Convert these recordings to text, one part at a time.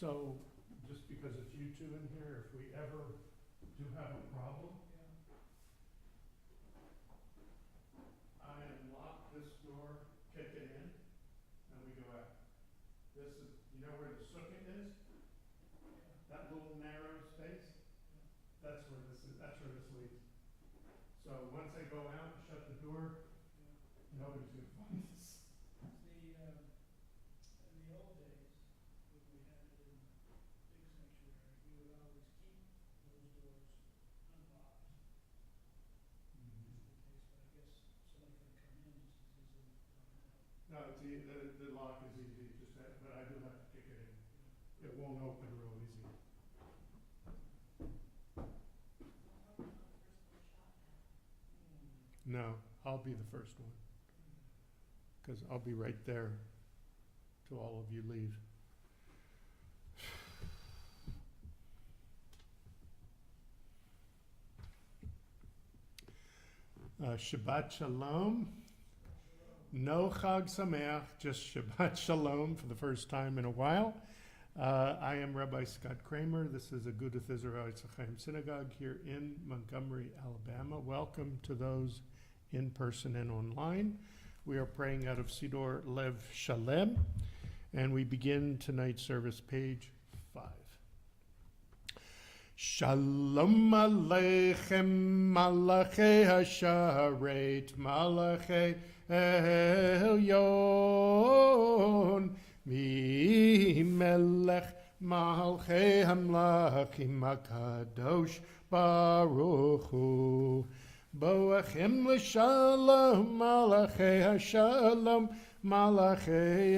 So, just because it's you two in here, if we ever do have a problem, I unlock this door, kick it in, and we go out. This is, you know where the socket is? That little narrow space? That's where this is, that's where this leads. So once I go out and shut the door, nobody's gonna find this. In the old days, when we had it in the big sanctuary, we would always keep those doors unlocked, just in case, but I guess somebody could come in just as easily as No, it's the lock is easy, just that, but I do have to kick it in. It won't open real easy. No, I'll be the first one. Because I'll be right there till all of you leave. Shabbat Shalom. No Chag Sameach, just Shabbat Shalom for the first time in a while. I am Rabbi Scott Kramer. This is Agudath Israel Etz Ahayem Synagogue here in Montgomery, Alabama. Welcome to those in person and online. We are praying out of Sidor Lev Shalem, and we begin tonight's service, page 5. Shalom Aleichem, Malachei Hasharet, Malachei Elyon, Mi Melech Malchei Hamlachim HaKadosh Baruch Hu. Boachim l'shalom, Malachei Hashalom, Malachei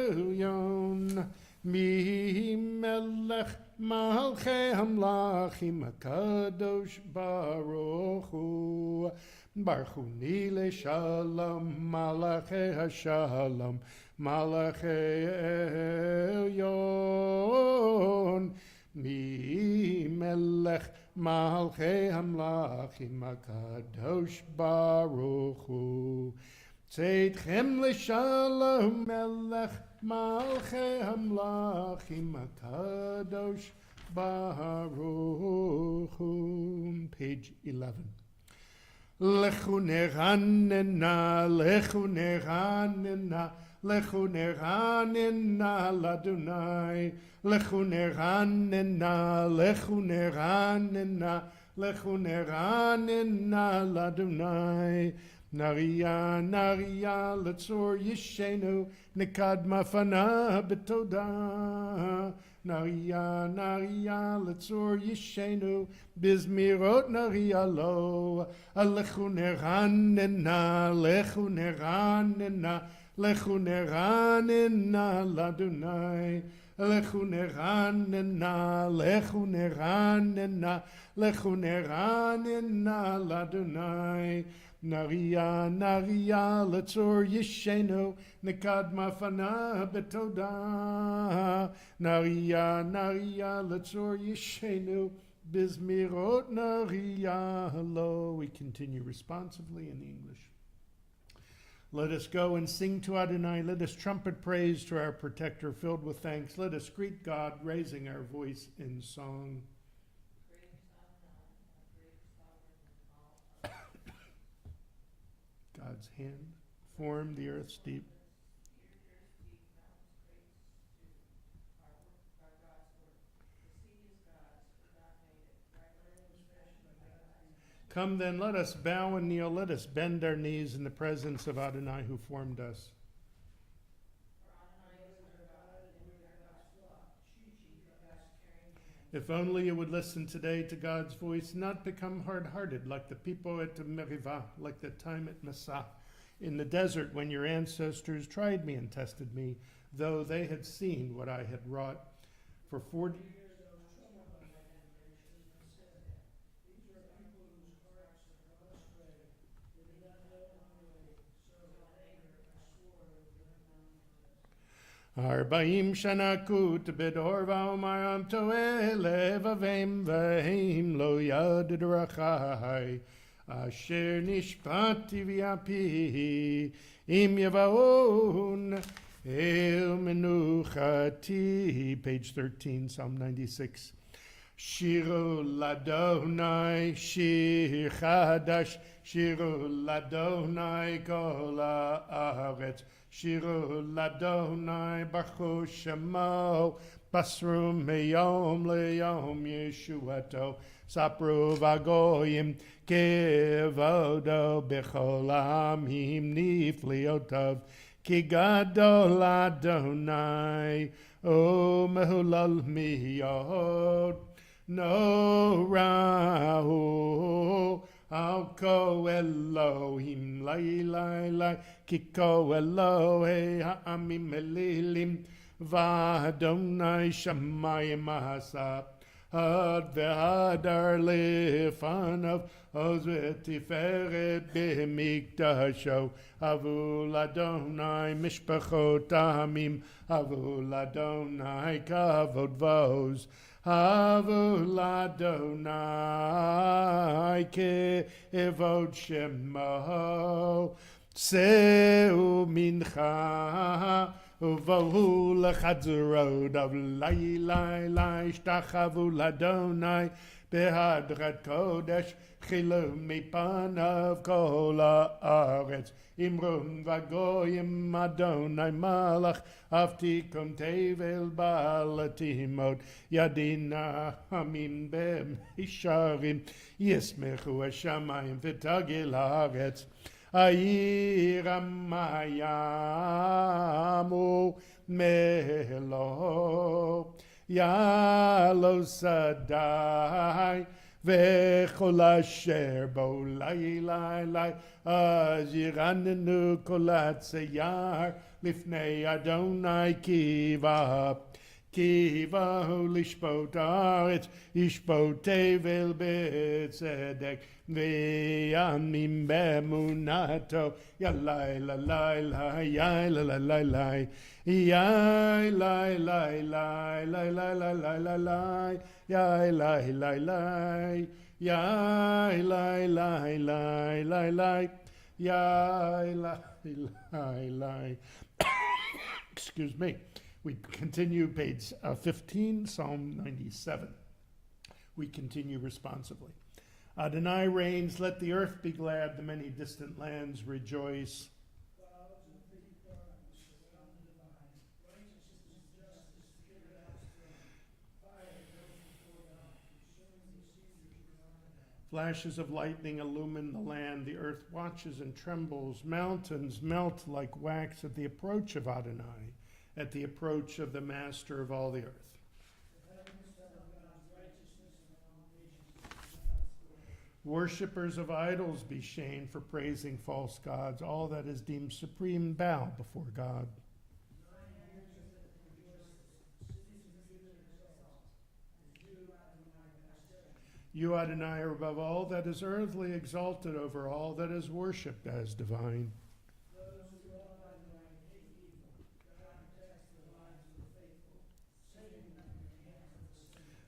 Elyon, Mi Melech Malchei Hamlachim HaKadosh Baruch Hu. Barchuni l'shalom, Malachei Hashalom, Malachei Elyon, Mi Melech Malchei Hamlachim HaKadosh Baruch Hu. Tzedchem l'shalom, Melech Malchei Hamlachim HaKadosh Baruch Hu. Page 11. Lechu neranena, lechu neranena, lechu neranena l'Adonai, lechu neranena, lechu neranena, lechu neranena l'Adonai. Naria, Naria, Letzor Yishenu, Nekad Mafana Betoda. Naria, Naria, Letzor Yishenu, Bizmirot Naria Lo. Alechu neranena, lechu neranena, lechu neranena l'Adonai. Lechu neranena, lechu neranena, lechu neranena l'Adonai. Naria, Naria, Letzor Yishenu, Nekad Mafana Betoda. Naria, Naria, Letzor Yishenu, Bizmirot Naria Lo. We continue responsively in English. Let us go and sing to Adonai. Let us trumpet praise to our protector filled with thanks. Let us greet God, raising our voice in song. God's hand formed the earth's deep. Come then, let us bow and kneel, let us bend our knees in the presence of Adonai who formed us. If only you would listen today to God's voice, not become hard-hearted like the people at Merivah, like the time at Massah, in the desert when your ancestors tried me and tested me, though they had seen what I had wrought. For 40 years I was troubled by my temptations and said, these are people whose hearts have gone astray. They do not know my way. So in anger I swore I would not know this. Arba'im shana kut bedor va'omayam to'eh levavim v'hem lo yad drachai asher nishpati v'yapi im yavaon El Menuchati, page 13, Psalm 96. Shiru Ladonai, Shir Chadash, Shiru Ladonai, Kol Haaretz, Shiru Ladonai, Baruch Shemo, Basru Meyom Leyom Yeshuato, Sapru Vagoyim, Kevodo, Bechol Amim Nifliotov, Ki Gadol Adonai, O Mehulal Miyod, No Rahu, Alko Elohim, Lai Lai Lai, Kiko Elohe Ha'amim Elilim, V'Adonai Shamayim Mahasab, Ad Ve'adar Lefanav, Oz V'Tiferet B'Mikdasho, Avul Adonai Mishpachot Amim, Avul Adonai Kavod Vos, Avul Adonai Kevod Shemo, Seu Mincha, Uvahu Lechadzerod of Lai Lai Lai Shtachavu Ladonai Behadrat Kodesh Chilu Mipanav Kol Haaretz Imrum Vagoyim Adonai Malach Avtikum Tevel Balatimot Yadina Hamim Bem Isharim Yismechu Hashamayim V'Tagil Haaretz Ayir Amayamu Melo Yalo Sadai Vechol Asher Bo Lai Lai Lai Aziranenu Kolat Seyar Lifnei Adonai Kiva Kiva Lishpot Aretz Ishpot Tevel Betzedek Ve'amim be'emunato Yalai la lai lai Yai la la lai lai Yai lai lai lai Lai lai lai lai lai lai Yai lai lai lai Yai lai lai lai Lai lai Yai lai lai lai Excuse me. We continue page 15, Psalm 97. We continue responsively. Adonai reigns, let the earth be glad, the many distant lands rejoice. Clouds and thick darkness surround the divine. Righteousness and justice fear God's throne. Fire goes before God, consuming the cedars around it. Flashes of lightning illumine the land. The earth watches and trembles. Mountains melt like wax at the approach of Adonai, at the approach of the master of all the earth. Worshippers of idols be shamed for praising false gods. All that is deemed supreme bow before God. You, Adonai, are above all that is earthly, exalted over all that is worshipped as divine.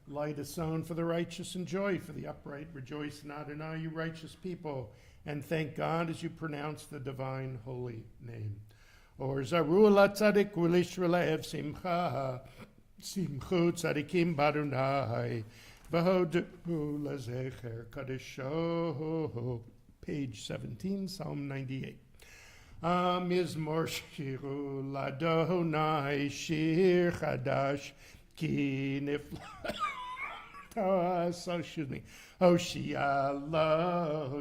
Light is sown for the righteous and joy for the upright. Rejoice in Adonai, you righteous people, and thank God as you pronounce the divine holy name. Or zaru la tzadik u'lishra le'ev simcha, simchu tzadikim b'Adonai, v'hodu lezecher kadesho. Page 17, Psalm 98. Mizmor shiru l'Adonai shir chadash ki nifla. Excuse me. Oshialo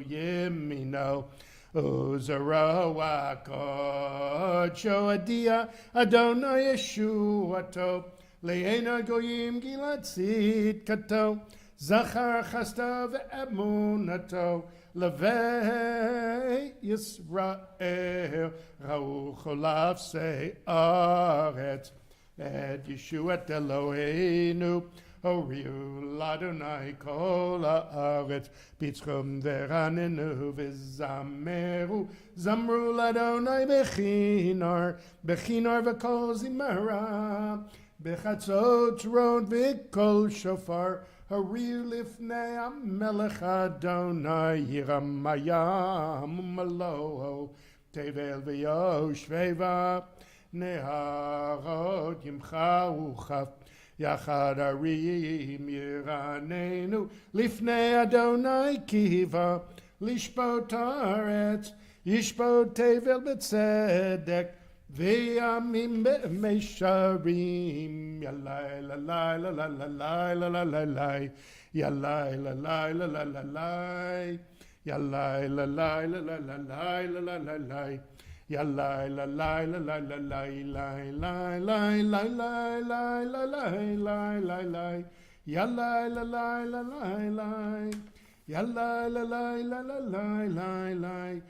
yemino, Ozara wakod shoadia Adonai Yeshuato, Le'ena goyim gilatzit kato, Zachar chasta ve'emunato, Levei Yisrael, Ra'u cholav se'aretz, Et Yeshuat Eloheinu, Oriu l'Adonai kol haaretz, Pitzchum ve'ranenu v'zameru, Zamru l'Adonai bechinar, Bechinar v'kol zimara, Bechatzot rod v'kol shofar, Hariu lifnei HaMelech Adonai, Yiramayam u'maloho, Tevel v'yoshveva, נהרות ימחה וכף יחד הרים ירננו לפני אדוני קיבה לשפוט הארץ ישפוט תבל בצדק וימים במישרים ילאי ללאי ללאי ללאי ללאי ילאי ללאי ללאי ללאי ילאי ללאי ללאי ללאי ללאי ילאי ללאי ללאי ללאי ללאי ללאי ללאי ללאי ללאי ללאי ילאי ללאי ללאי ללאי ילאי ללאי ללאי ללאי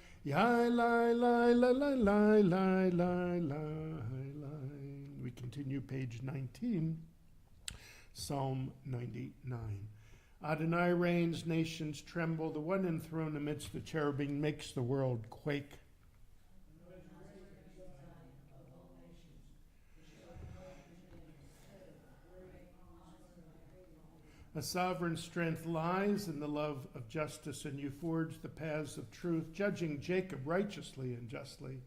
We continue page 19, Psalm 99. Adonai reigns, nations tremble. The one enthroned amidst the cherubim makes the world quake. A sovereign strength lies in the love of justice, and you forge the paths of truth, judging Jacob righteously and justly.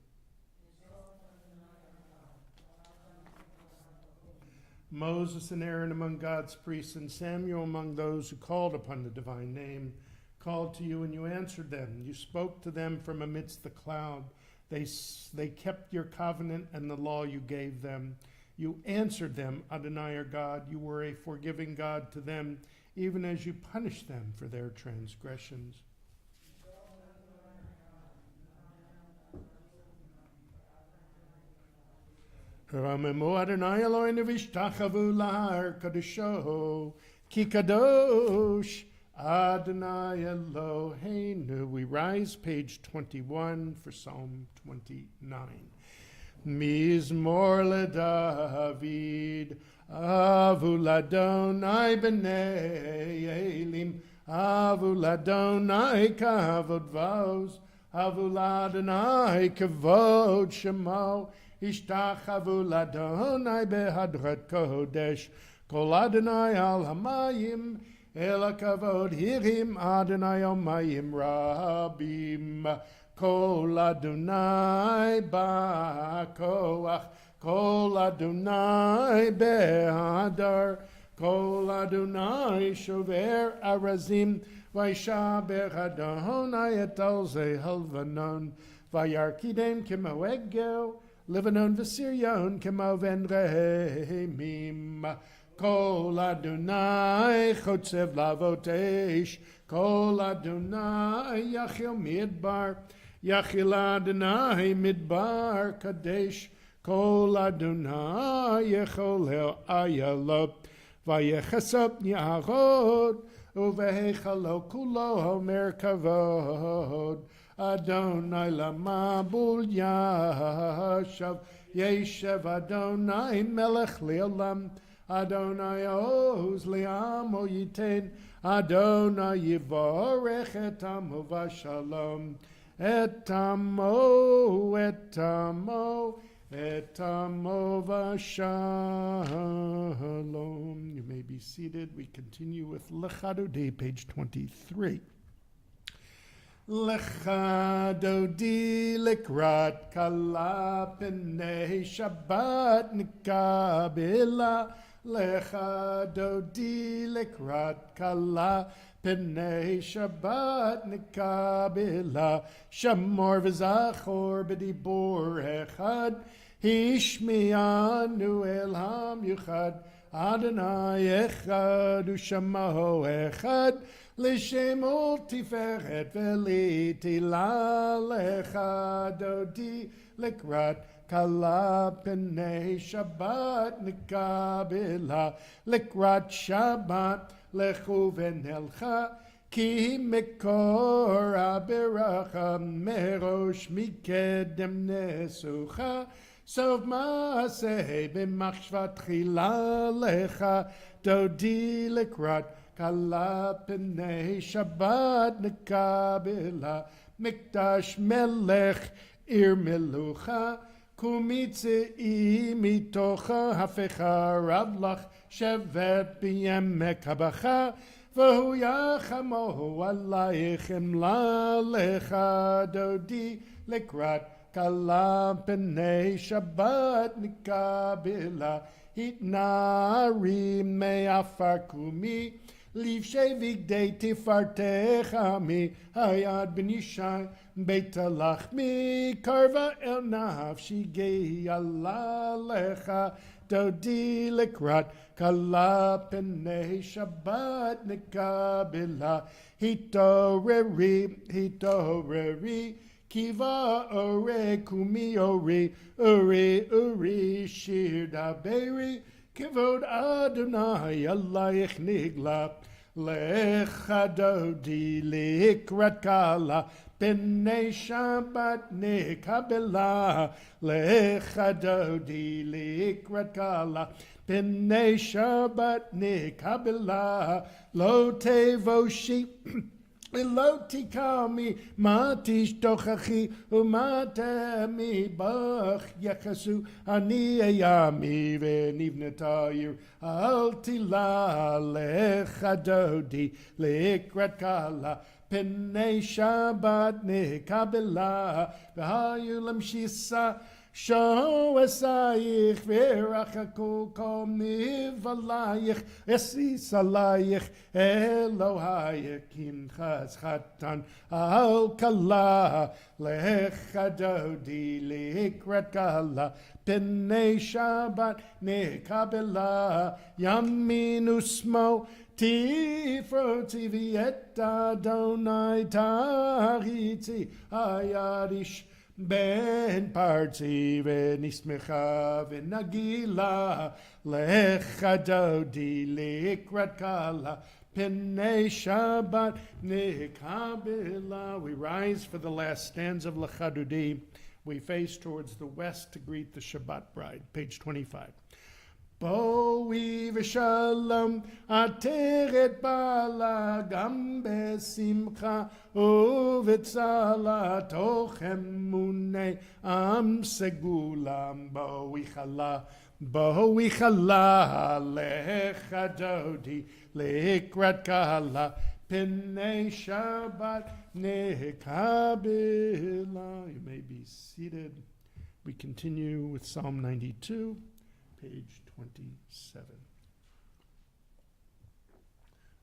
Moses and Aaron among God's priests, and Samuel among those who called upon the divine name, called to you and you answered them. You spoke to them from amidst the cloud. They kept your covenant and the law you gave them. You answered them, Adonai our God. You were a forgiving God to them, even as you punished them for their transgressions. Ramemu Adonai Eloheinu v'ishtachavu lahar kadosho ki kadosh Adonai Eloheinu. We rise, page 21 for Psalm 29. Mizmor leDavid, avu ladonai b'nei elim, avu ladonai kavod vos, avu ladonai kavod shemo, ishtachavu ladonai behadrat kodesh, kol Adonai al hamayim, el kavod hirim Adonai omayim rabim. Kol Adonai ba'koach, Kol Adonai be'adar, Kol Adonai shover arazim, Vaishaber Adonai et alzei halvanon, Vayarkidem kemo egel, Lebanon v'Sirion kemo ven rehemim. Kol Adonai chotzev lavotesh, Kol Adonai yachil midbar, Yachil Adonai midbar kadesh, Kol Adonai yecholel ayalot, Vayechasot yahod, Uvehechalo kulo homer kavod, Adonai lamabul yashav, Yeshev Adonai melech le'olam, Adonai oz li'amo yiten, Adonai yivorech et amo v'shalom, et amo v'shalom. You may be seated. We continue with Lecha Dodi, page 23. Lecha Dodi likrat kala p'nei Shabbat nikabela. Lecha Dodi likrat kala p'nei Shabbat nikabela. Shamor v'zachor b'dibor echad, Hishmianu el ham-yuchad, Adonai echad u'shamaho echad, L'shem ol tiferet v'litila. Lecha Dodi likrat kala p'nei Shabbat nikabela. Likrat Shabbat lechu v'nelcha, ki mekor abiracha merosh mikedem nesucha. Sov maaseh b'machshvat chila. Lecha Dodi likrat kala p'nei Shabbat nikabela. Mikdash melech ir melucha, kumitzei mitocha hafecha ravlach shevet b'yemek habacha, v'hu yachamohu alaychem la. Lecha Dodi likrat kala p'nei Shabbat nikabela hitnari me'afar kumi livshei vigdei tifartecha mi hayad ben yishai beit lachmi karva el nafshi gei Allah lecha dodi likrat kala p'nei Shabbat nikabela hitoreri kiva ore kumi ore uri shir daberi kivod Adonai alayich nigla lecha dodi likrat kala p'nei Shabbat nikabela lecha dodi likrat kala p'nei Shabbat nikabela lo tevoshi lo tikami matish tochachi umatami bach yechasu ani ayami venivnetayir al tila lecha dodi likrat kala p'nei Shabbat nikabela v'hayulam shisa Shoasayich v'rachakol kol nivalayich esis alayich Elohayich kinchas chatan al kala lecha dodi likrat kala p'nei Shabbat nikabela yamin usmo tifroti v'et Adonai tariti ayadish Ben parti venismecha venagila lecha dodi likrat kala p'nei Shabbat nikabela. We rise for the last stanza of Lecha Dodi. We face towards the west to greet the Shabbat bride. Page 25. Boi v'shalom ateret bala gam besimcha uvetzala toch emunei am segulam boi chala lecha dodi likrat kala p'nei Shabbat nikabela. You may be seated. We continue with Psalm 92. Page 27.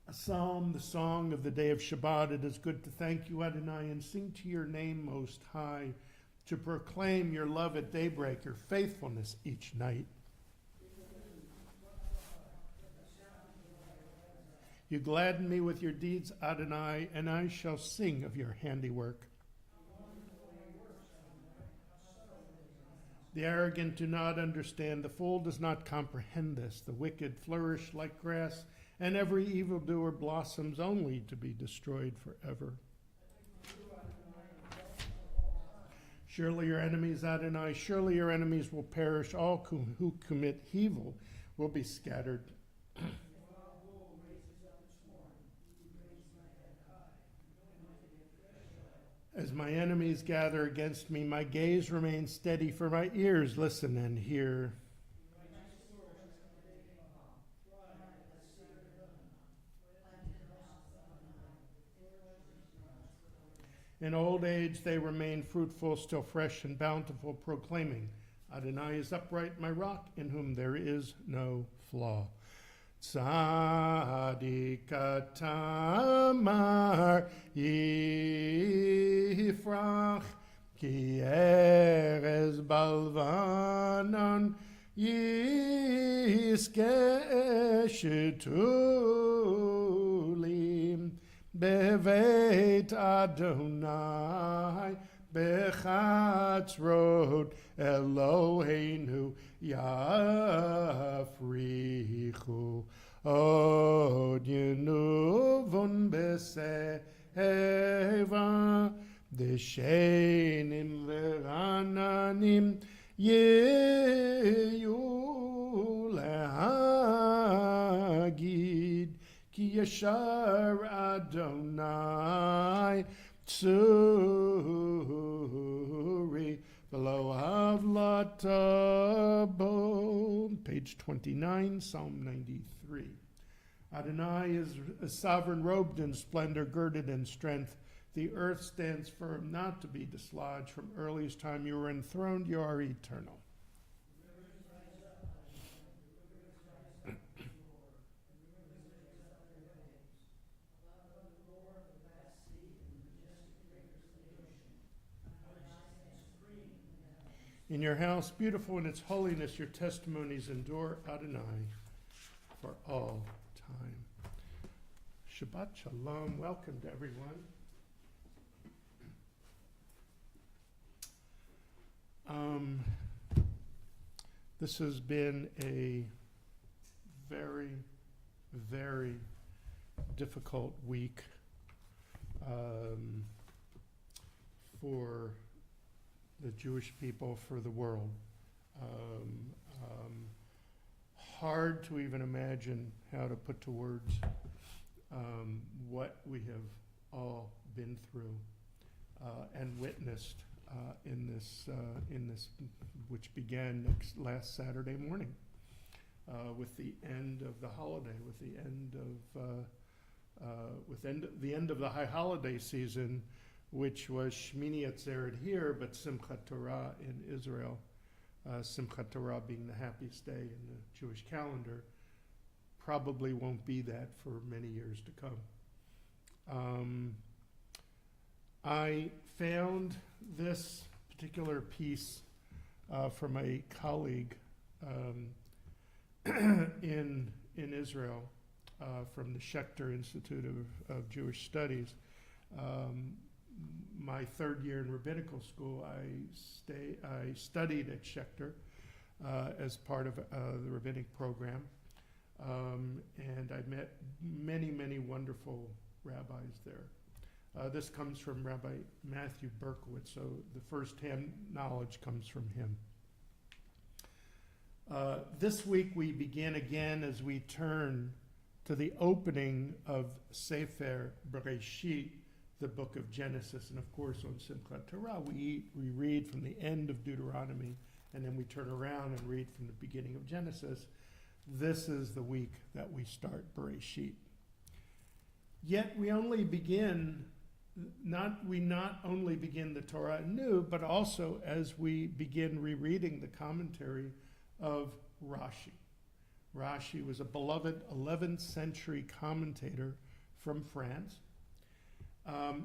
A psalm, the song of the day of Shabbat. It is good to thank you, Adonai, and sing to your name most high, to proclaim your love at daybreak, your faithfulness each night. You gladden me with your deeds, Adonai, and I shall sing of your handiwork. The arrogant do not understand. The fool does not comprehend this. The wicked flourish like grass, and every evildoer blossoms only to be destroyed forever. Surely your enemies, Adonai, surely your enemies will perish. All who commit evil will be scattered. As my enemies gather against me, my gaze remains steady, for my ears listen and hear. In old age they remain fruitful, still fresh and bountiful, proclaiming, Adonai is upright, my rock, in whom there is no flaw. Tzadik tamar yifrach ki erez balvanon yiske shetulim beveit Adonai bechatzrot Eloheinu yafrichu od yenuvon beseva deshenim verananim yeyu lehagid ki yashar Adonai tzuri v'lo havlatabo. Page 29, Psalm 93. Adonai is a sovereign, robed in splendor, girded in strength. The earth stands firm, not to be dislodged. From earliest time you were enthroned, you are eternal. In your house, beautiful in its holiness, your testimonies endure, Adonai, for all time. Shabbat Shalom. Welcome to everyone. This has been a very, very difficult week for the Jewish people, for the world. Hard to even imagine how to put to words what we have all been through and witnessed in this, which began last Saturday morning with the end of the holiday, with the end of the high holiday season, which was Shmini Atzeret here, but Simchat Torah in Israel. Simchat Torah being the happiest day in the Jewish calendar, probably won't be that for many years to come. I found this particular piece from a colleague in Israel from the Schechter Institute of Jewish Studies. My third year in rabbinical school, I studied at Schechter as part of the rabbinic program, and I met many, many wonderful rabbis there. This comes from Rabbi Matthew Berkowitz, so the first-hand knowledge comes from him. This week we begin again as we turn to the opening of Sefer Bereshit, the book of Genesis. And of course on Simchat Torah we read from the end of Deuteronomy, and then we turn around and read from the beginning of Genesis. This is the week that we start Bereshit. Yet we not only begin the Torah anew, but also as we begin rereading the commentary of Rashi. Rashi was a beloved 11th century commentator from France.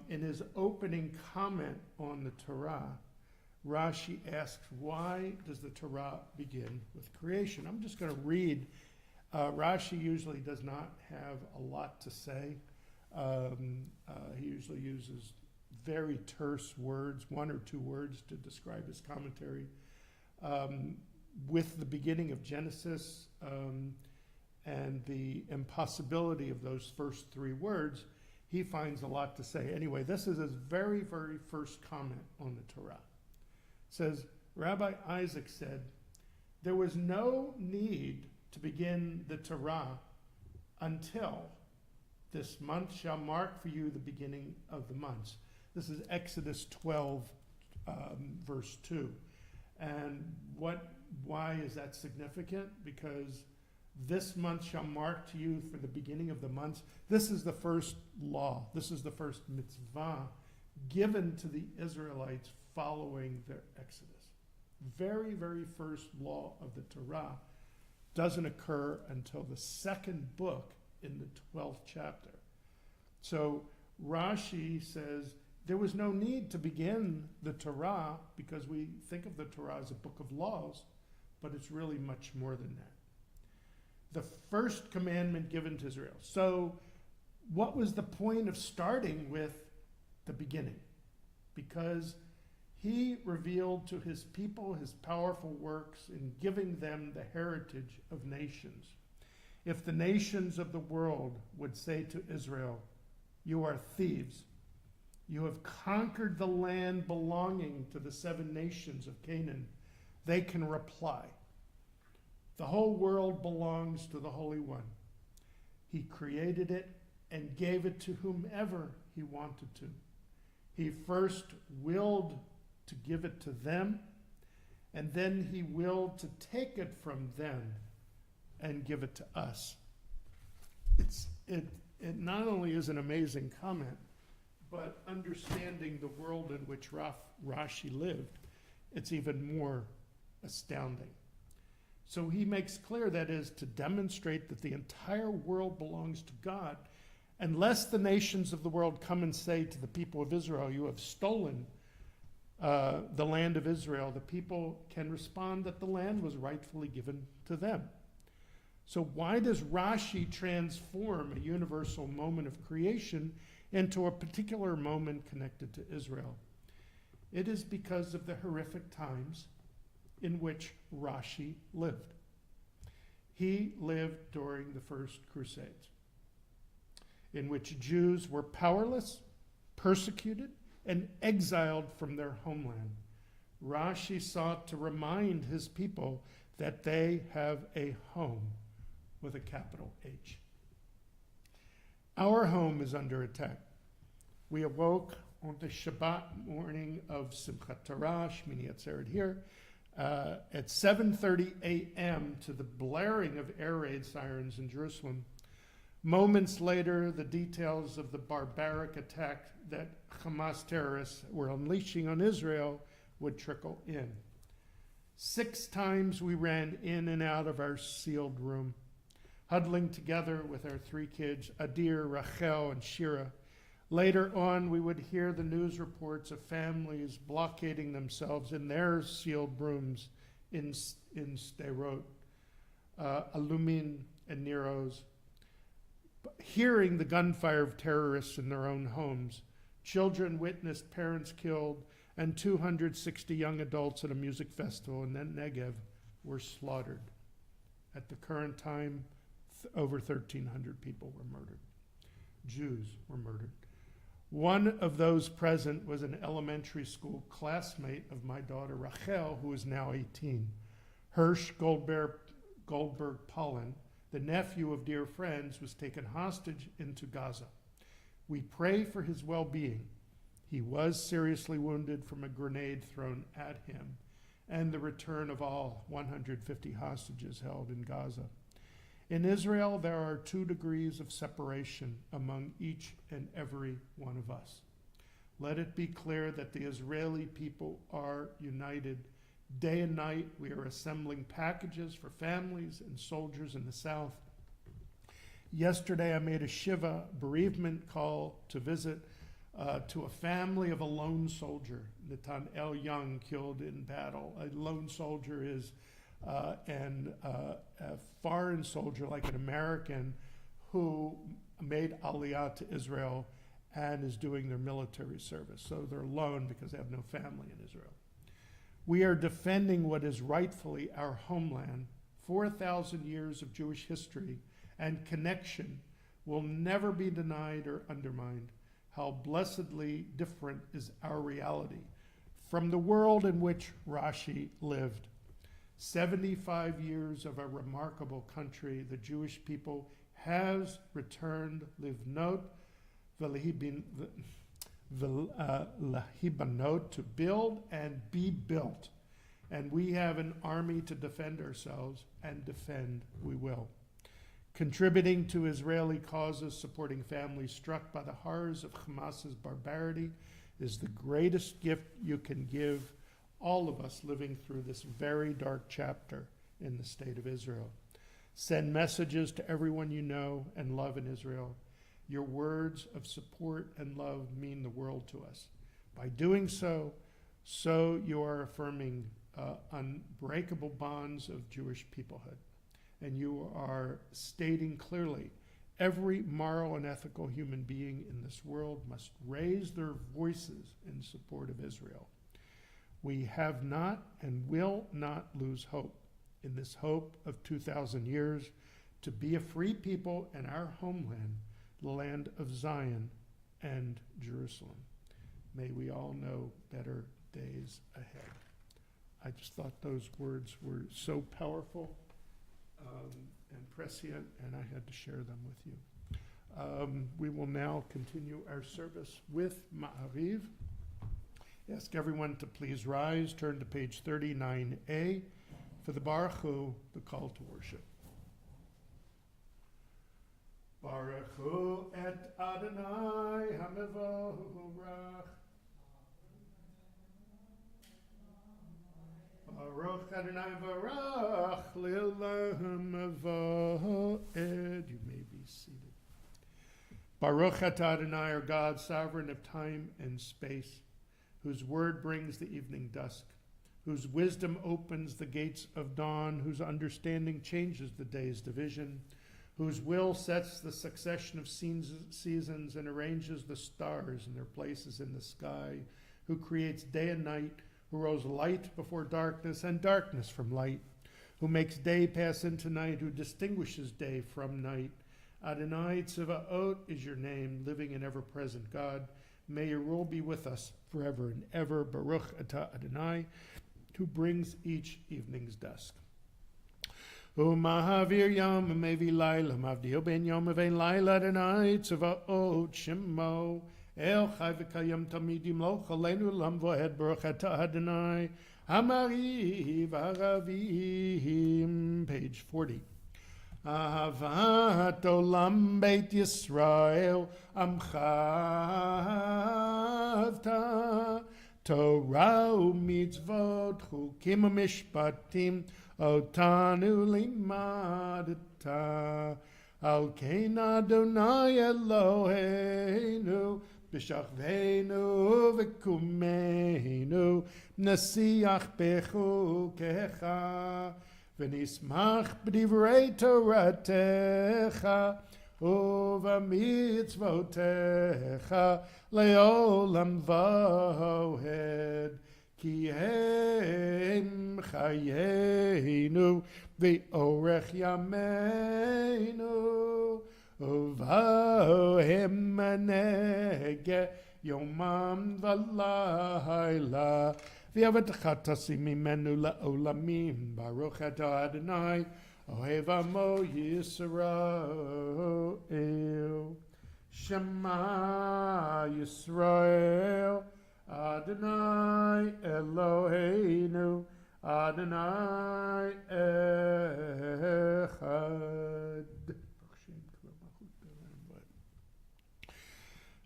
In his opening comment on the Torah, Rashi asks, why does the Torah begin with creation? I'm just going to read. Rashi usually does not have a lot to say. He usually uses very terse words, one or two words to describe his commentary. With the beginning of Genesis and the impossibility of those first three words, he finds a lot to say. Anyway, this is his very, very first comment on the Torah. It says, Rabbi Isaac said, there was no need to begin the Torah until this month shall mark for you the beginning of the months. This is Exodus 12, verse 2. And why is that significant? Because this month shall mark to you for the beginning of the months. This is the first law. This is the first mitzvah given to the Israelites following their exodus. Very, very first law of the Torah doesn't occur until the second book in the 12th chapter. So Rashi says there was no need to begin the Torah because we think of the Torah as a book of laws, but it's really much more than that. The first commandment given to Israel. So what was the point of starting with the beginning? Because he revealed to his people his powerful works in giving them the heritage of nations. If the nations of the world would say to Israel, you are thieves, you have conquered the land belonging to the 7 nations of Canaan, they can reply, the whole world belongs to the Holy One. He created it and gave it to whomever he wanted to. He first willed to give it to them, and then he willed to take it from them and give it to us. It not only is an amazing comment, But understanding the world in which Rashi lived, it's even more astounding. So he makes clear that is to demonstrate that the entire world belongs to God. Unless the nations of the world come and say to the people of Israel, you have stolen the land of Israel, the people can respond that the land was rightfully given to them. So why does Rashi transform a universal moment of creation into a particular moment connected to Israel? It is because of the horrific times in which Rashi lived. He lived during the First Crusades, in which Jews were powerless, persecuted, and exiled from their homeland. Rashi sought to remind his people that they have a home with a capital H. Our home is under attack. We awoke on the Shabbat morning of Simchat Torah, Shmini Atzeret here, at 7:30 a.m. to the blaring of air raid sirens in Jerusalem. Moments later, the details of the barbaric attack that Hamas terrorists were unleashing on Israel would trickle in. 6 times we ran in and out of our sealed room, huddling together with our 3 kids, Adir, Rachel, and Shira. Later on, we would hear the news reports of families blockading themselves in their sealed rooms in Sderot, Alumin, and Nero's. Hearing the gunfire of terrorists in their own homes, children witnessed parents killed, and 260 young adults at a music festival in the Negev were slaughtered. At the current time, over 1,300 people were murdered. Jews were murdered. One of those present was an elementary school classmate of my daughter Rachel, who is now 18. Hirsch Goldberg-Pollen, the nephew of dear friends, was taken hostage into Gaza. We pray for his well-being. He was seriously wounded from a grenade thrown at him, and the return of all 150 hostages held in Gaza. In Israel, there are 2 degrees of separation among each and every one of us. Let it be clear that the Israeli people are united. Day and night, we are assembling packages for families and soldiers in the south. Yesterday, I made a Shiva bereavement call to visit to a family of a lone soldier, Natan El Young, killed in battle. A lone soldier is a foreign soldier, like an American, who made Aliyah to Israel and is doing their military service. So they're alone because they have no family in Israel. We are defending what is rightfully our homeland. 4,000 years of Jewish history and connection will never be denied or undermined. How blessedly different is our reality from the world in which Rashi lived. 75 years of a remarkable country, the Jewish people has returned livnot v'lehibanot, to build and be built. And we have an army to defend ourselves, and defend we will. Contributing to Israeli causes, supporting families struck by the horrors of Hamas's barbarity is the greatest gift you can give all of us living through this very dark chapter in the state of Israel. Send messages to everyone you know and love in Israel. Your words of support and love mean the world to us. By doing so you are affirming unbreakable bonds of Jewish peoplehood. And you are stating clearly, every moral and ethical human being in this world must raise their voices in support of Israel. We have not and will not lose hope in this hope of 2,000 years to be a free people in our homeland, the land of Zion and Jerusalem. May we all know better days ahead. I just thought those words were so powerful and prescient, and I had to share them with you. We will now continue our service with Ma'ariv. Ask everyone to please rise, turn to page 39a for the Baruch Hu, the call to worship. Baruch Hu et Adonai mevorach. Baruch Adonai Barach Le'olam Avoed. You may be seated. Baruch Atah Adonai, our God, sovereign of time and space, whose word brings the evening dusk, whose wisdom opens the gates of dawn, whose understanding changes the day's division, whose will sets the succession of seasons and arranges the stars in their places in the sky, who creates day and night, who rose light before darkness and darkness from light, who makes day pass into night, who distinguishes day from night. Adonai Tzevaot is your name, living and ever-present God. May your rule be with us forever and ever. Baruch Atah Adonai, who brings each evening's dusk. U'mahavir yom u'mevi laila, mavdil ben yom u'vein laila, Adonai Tzevaot Shemo. El chai v'kayam tamid yimloch aleinu lam voed baruch atah Adonai Hamariv Aravim. Page 40. Ahavat olam beit Yisrael amchavta Torah u'mitzvot chukim u'mishpatim otanu limadta al kein Adonai Eloheinu B'shachveinu v'kumeinu nasiach bechukecha v'nismach b'divrei Toratecha u'v'mitzvotecha le'olam vohed ki hem chayeinu v'orech yameinu Uvahem manege yomam v'layla v'yavatcha tasim mimenu la'olamim Baruch atah Adonai ohev amo Yisrael Shema Yisrael Adonai Eloheinu Adonai Echad.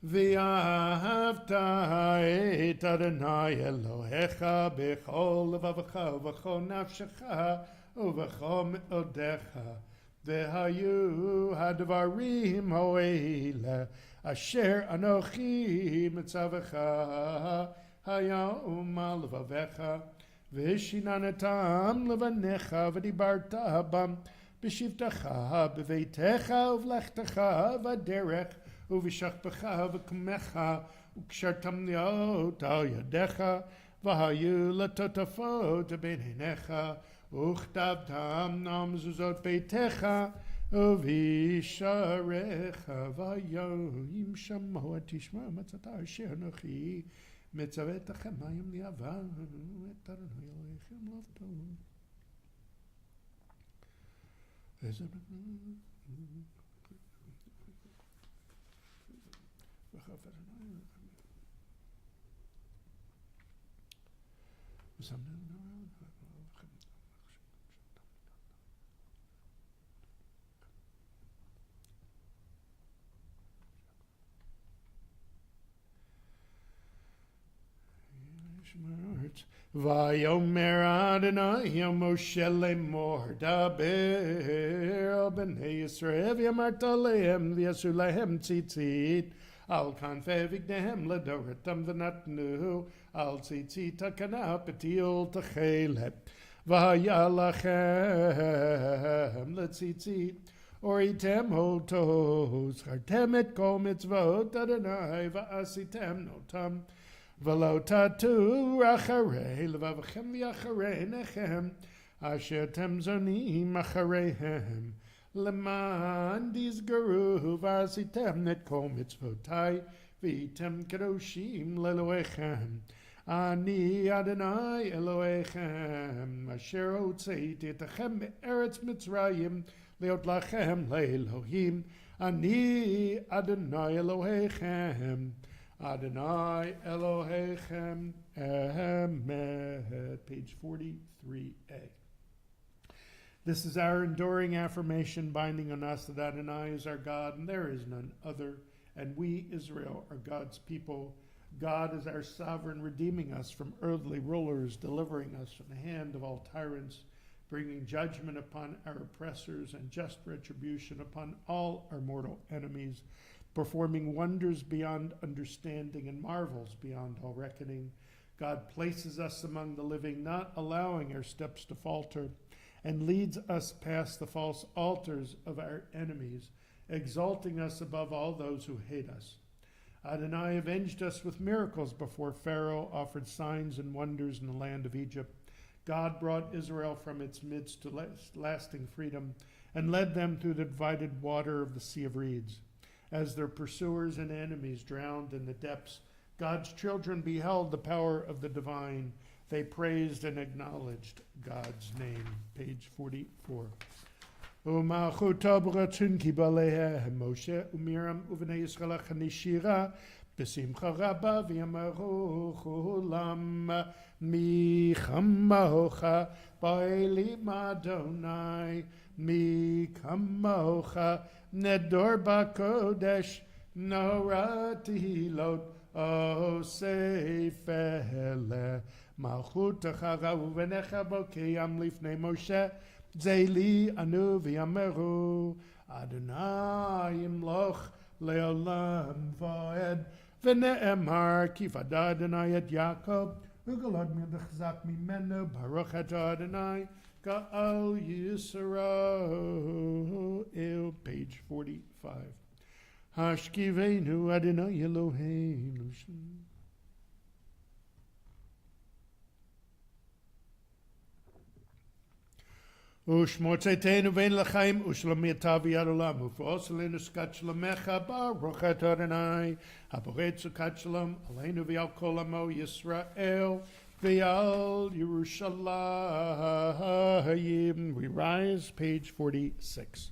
V'ahavta et Adonai Elohecha b'chol levavecha u'v'chol nafshecha u'v'chol me'odecha v'hayu hadvarim ho'ele asher anochi mitzavecha hayom al levavecha v'shinanetam levanecha v'dibarta bam b'shivtecha b'veitecha u'v'lechtecha v'derech Uvishachpecha v'kumecha ukshartam liot al yadecha v'hayu latotafot b'neinecha uchtabtam nam zuzot beitecha uvisharecha v'hayoyim shamo atishma matzata asher nochi mitzavetachem hayom liavan et Adonai Elohechem lovto. Vayomer Adonai Moshe lemor daber al bnei Yisrael v'yamarta lehem v'yasu lehem tzitzit al kanfei vignehem ledoratam v'natnu al tzitzit takana petil tchelet v'haya lachem letzitzit oritem hotos chartem et kol mitzvot Adonai v'asitem notam V'lo tatu acharei levavchem v'acharei nechem asher tem zonim achareihem leman dizgaru v'asitem net kol mitzvotai v'item kedoshim leloechem ani Adonai Elohechem asher hotzeiti etachem be'eretz Mitzrayim leot lachem le'elohim ani Adonai Elohechem Adonai Elohechem Emet. Page 43a. This is our enduring affirmation binding on us that Adonai is our God and there is none other, and we, Israel, are God's people. God is our sovereign, redeeming us from earthly rulers, delivering us from the hand of all tyrants, bringing judgment upon our oppressors and just retribution upon all our mortal enemies, performing wonders beyond understanding and marvels beyond all reckoning. God places us among the living, not allowing our steps to falter, and leads us past the false altars of our enemies, exalting us above all those who hate us. Adonai avenged us with miracles before Pharaoh offered signs and wonders in the land of Egypt. God brought Israel from its midst to lasting freedom and led them through the divided water of the Sea of Reeds. As their pursuers and enemies drowned in the depths, God's children beheld the power of the divine. They praised and acknowledged God's name. Page 44. ומלכותו ברצון קיבלהם משה ומירם ובני ישראל החנישירה בשמחה רבה ויאמרו כולם מי כמוך באלים אדוני מי כמוך נדור בקודש נורא תהילות עושה פלא מלכותך ובניך בו קיים לפני משה זה לי אנו ויאמרו אדוני ימלוך לעולם ועד ונאמר כי פדה אדוני את יעקב וגלעד וחזק ממנו ברוך אתה אדוני גאל ישראל. Page 45. השכיבנו אדוני אלוהינו ושמוצאתנו בין לחיים ושלומתה ויד עולם ופעוש עלינו סוכת שלומך ברוך אתה אדוני הבורא סוכת שלום עלינו ועל כל עמו ישראל ועל ירושלים. We rise, page 46.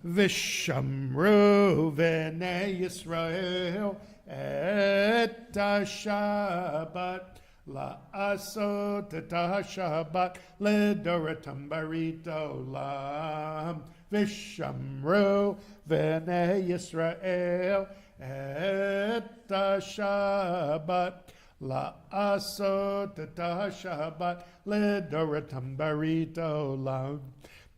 ושמרו בני ישראל את השבת לעשות את השבת לדורתם ברית עולם. ושמרו בני ישראל את השבת לעשות את השבת לדורתם ברית עולם.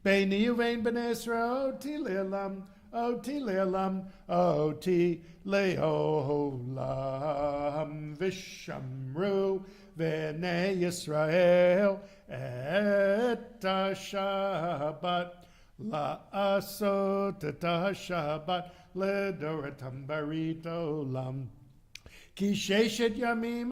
ביני ובין בני ישראל אותי לעולם, אותי לעולם, אותי לעולם. ושמרו בני ישראל את השבת לעשות את השבת לדורתם ברית עולם. כי ששת ימים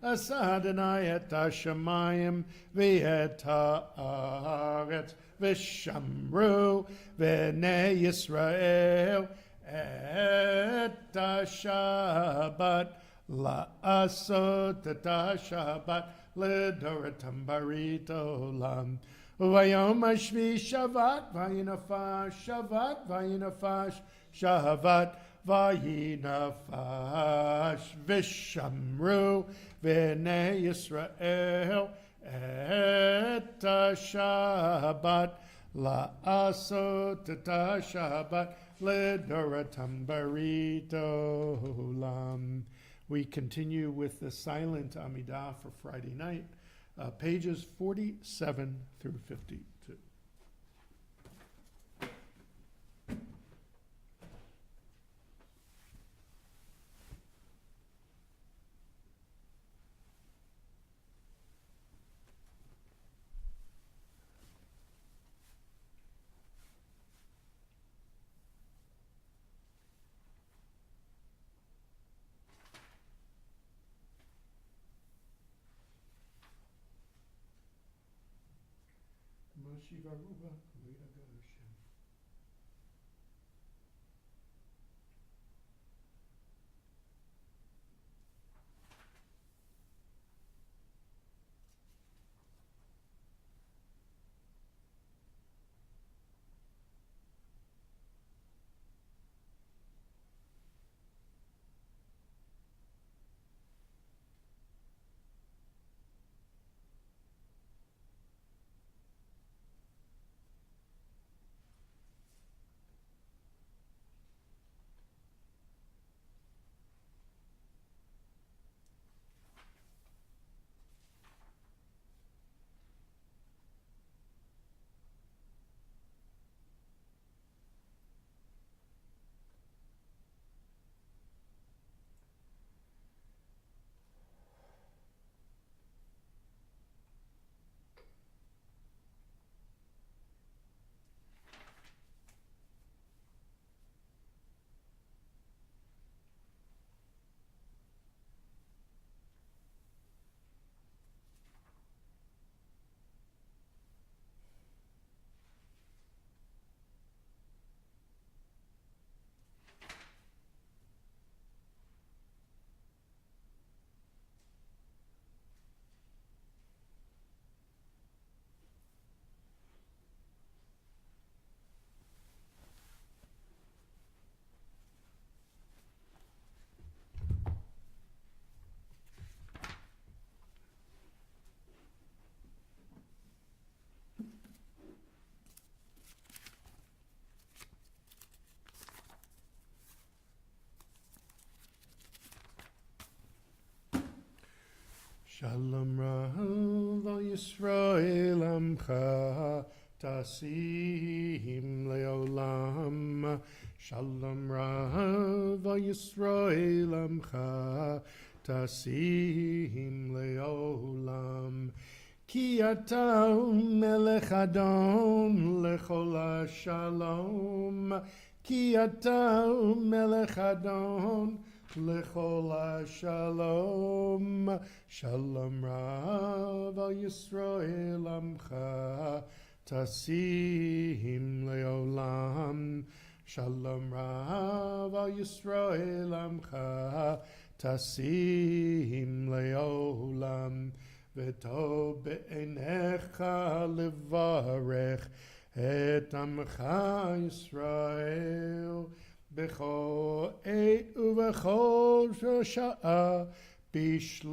עשה אדוני את השמיים ואת הארץ ושמרו בני ישראל את השבת לעשות את השבת לדורתם ברית עולם. וביום השביעי שבת וינפש שבת וינפש שבת וינפש ושמרו בני ישראל את השבת לעשות את השבת לדורתם ברית עולם. We continue with the silent Amidah for Friday night, pages 47 through 52. Shiva Ruba, Kuwait Agosha. Shalom Rav al Yisrael Amcha Tasim Leolam. Shalom Rav al Yisrael Amcha Tasim Leolam. Ki ata melech adon lechol shalom. Ki ata melech adon lechol shalom. Shalom Rav al Yisrael Amcha Tasim Leolam. Shalom Rav al Yisrael Amcha Tasim Leolam. V'tov be'enecha levarech et amcha Yisrael b'chol eit u'v'chol sha'a b'shlomecha.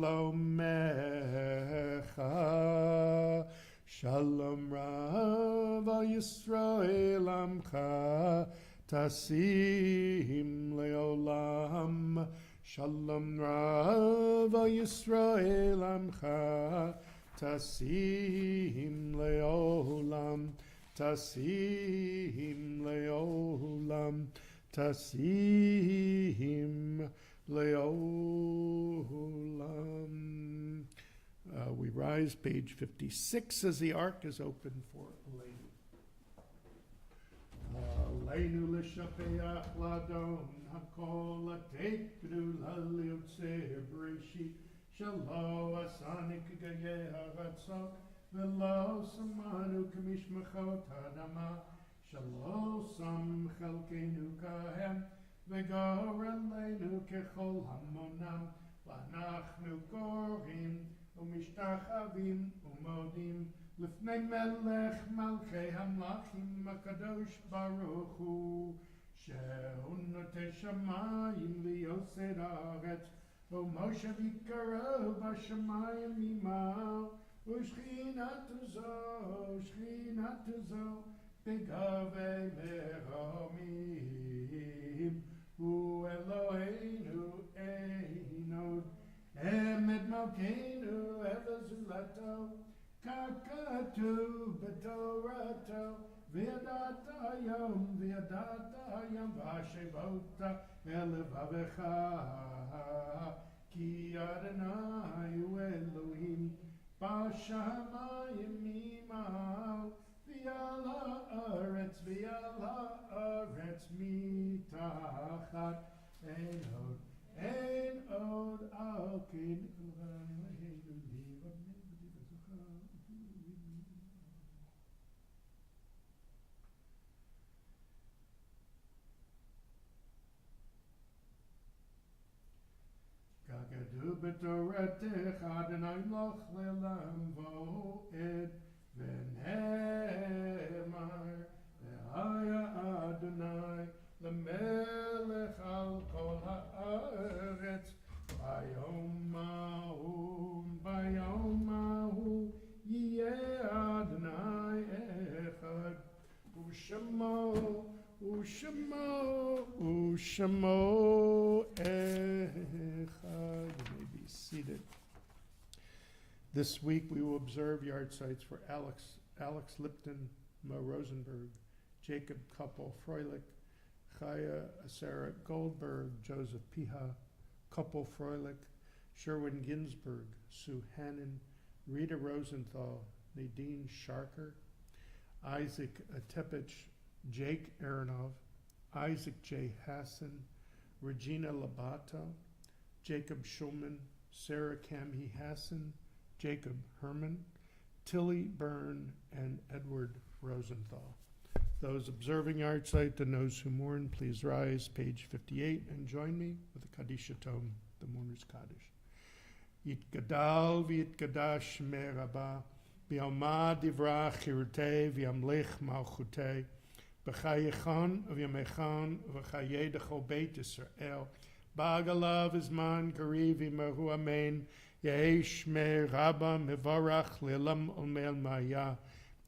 Shalom Rav al Yisrael Amcha Tasim Leolam. Shalom Rav al Yisrael Amcha Tasim Leolam. Tasim Leolam. Tasim Leolam. We rise, page 56, as the ark is open for Aleinu. Aleinu l'shapeach ladon hakol atekru l'liotze breshit shalo asanik gayeh haratzot v'lo samanu k'mishmachot hadama shalo sam chalkenu kahem v'gor aleinu kechol hamonam v'anachnu korim u'mishtachavim u'modim L'fnei melech malchei hamlachim akadosh baruch hu shehu notei shamayim v'yosei haaretz u'moshe v'ikaro b'shamayim imaw u'shchinatu zo b'gavei meromim u'Eloheinu einod emet malkeinu evazulato Kakatu b'torato v'yadata yom v'ashevota elevavecha ki Adonai hu Elohim b'shamayim imaw v'yal haaretz mitachat ein od al kin Kagadu b'toratech Adonai loch le'lam vo'ed v'nehemar v'haya Adonai l'melech al kol ha'aretz bayom mahu yeh Adonai echad u'shemo echad. You may be seated. This week we will observe yard sites for Alex Lipton, Mo Rosenberg, Jacob Koppel Froelich, Chaya Sarah Goldberg, Joseph Piha, Koppel Froelich, Sherwin Ginsberg, Sue Hannon, Rita Rosenthal, Nadine Sharker, Isaac Tepich, Jake Aronov, Isaac J. Hassan, Regina Labato, Jacob Schulman, Sarah Kamhi Hassan, Jacob Herman, Tilly Byrne, and Edward Rosenthal. Those observing yard site and those who mourn, please rise, page 58, and join me with the Kaddish Tome, the Mourner's Kaddish. Yitgadal v'yitgadash shmei Rabbah, v'yomad divrach chirutei v'yamlich malchutei, b'chayechan v'yamechan v'chayedechol beit Yisrael, ba'agalav izman kariv v'meru amen, Yehi shmei Rabbah mevarach le'elam olmel maya,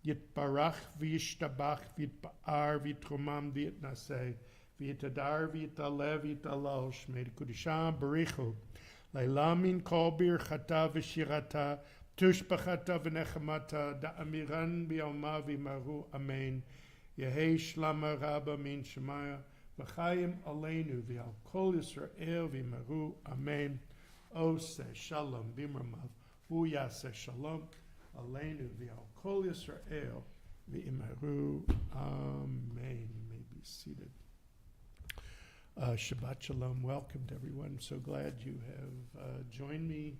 Yitbarach v'yishtabach v'yitba'ar v'yitrumam v'yitnaseh, v'yitadar v'yitalev v'yitalal shmei Kudishah barichu, Leila min kol birchata v'shirata, tushbachata v'nechamata, da'amiran b'yoma v'maru amen. Yehi shlama rabba min shemaya, v'chayim aleinu v'al kol Yisrael v'maru amen. Ose shalom b'mramav, hu yaseh shalom aleinu v'al kol Yisrael v'maru amen. You may be seated. Shabbat Shalom. Welcome to everyone. I'm so glad you have joined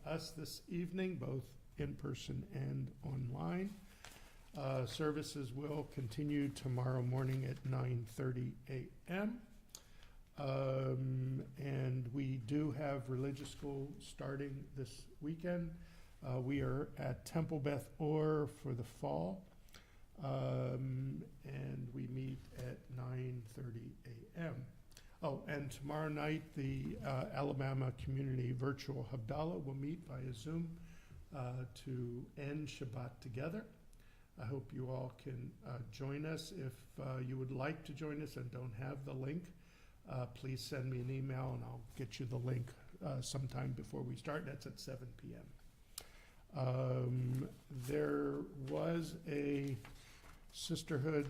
us this evening, both in person and online. Services will continue tomorrow morning at 9:30 a.m. And we do have religious school starting this weekend. We are at Temple Beth Or for the fall. And we meet at 9:30 a.m. Oh, and tomorrow night, the Alabama Community Virtual Havdalah will meet via Zoom to end Shabbat together. I hope you all can join us. If you would like to join us and don't have the link, please send me an email and I'll get you the link sometime before we start. That's at 7 p.m. There was a sisterhood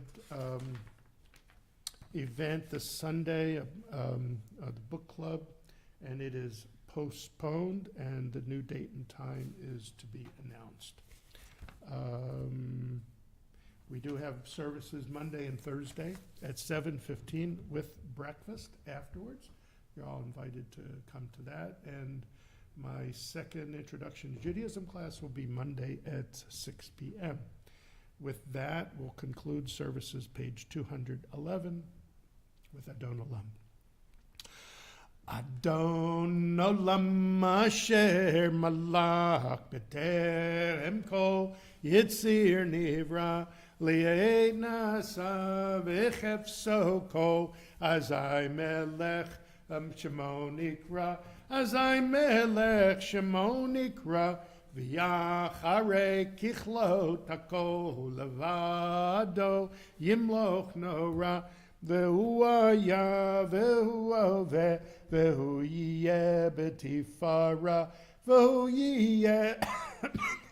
event this Sunday, the book club, and it is postponed, and the new date and time is to be announced. We do have services Monday and Thursday at 7:15 with breakfast afterwards. You're all invited to come to that. And my second Introduction to Judaism class will be Monday at 6 p.m. With that, we'll conclude services, page 211, with Adon Olam. Adon Olam asher malach b'terem kol yitzir nivra li'ed nasa v'chefso kol azai melech shemo nikra azai melech shemo nikra v'yacharei kichlot hakol levado yimloch nora Vehu aya, vehu ove, vehu yeh betifara, vehu yeh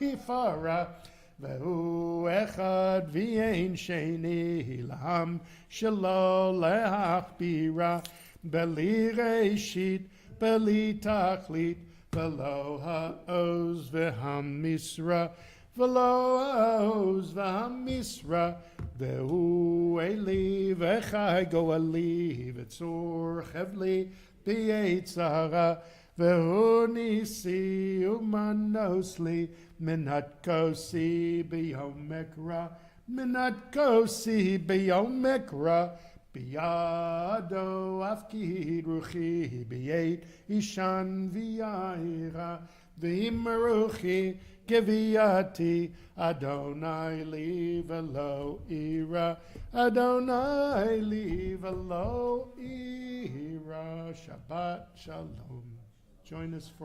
betifara, vehu echad v'yein sheni lam shelo lehachbira, beli reshit, beli tachlit, velo ha'oz v'hamisra, velo ha'oz v'hamisra, Vehu eli v'chai go eli v'tzor chevli b'yetzara vehu nisi umanosli minat kosi b'yom mekra minat kosi b'yom mekra b'yado afkid ruchi b'yet ishan v'yaira v'imruchi Giviyati Adonai leave a low ira Adonai leave a low ira Shabbat Shalom. Join us for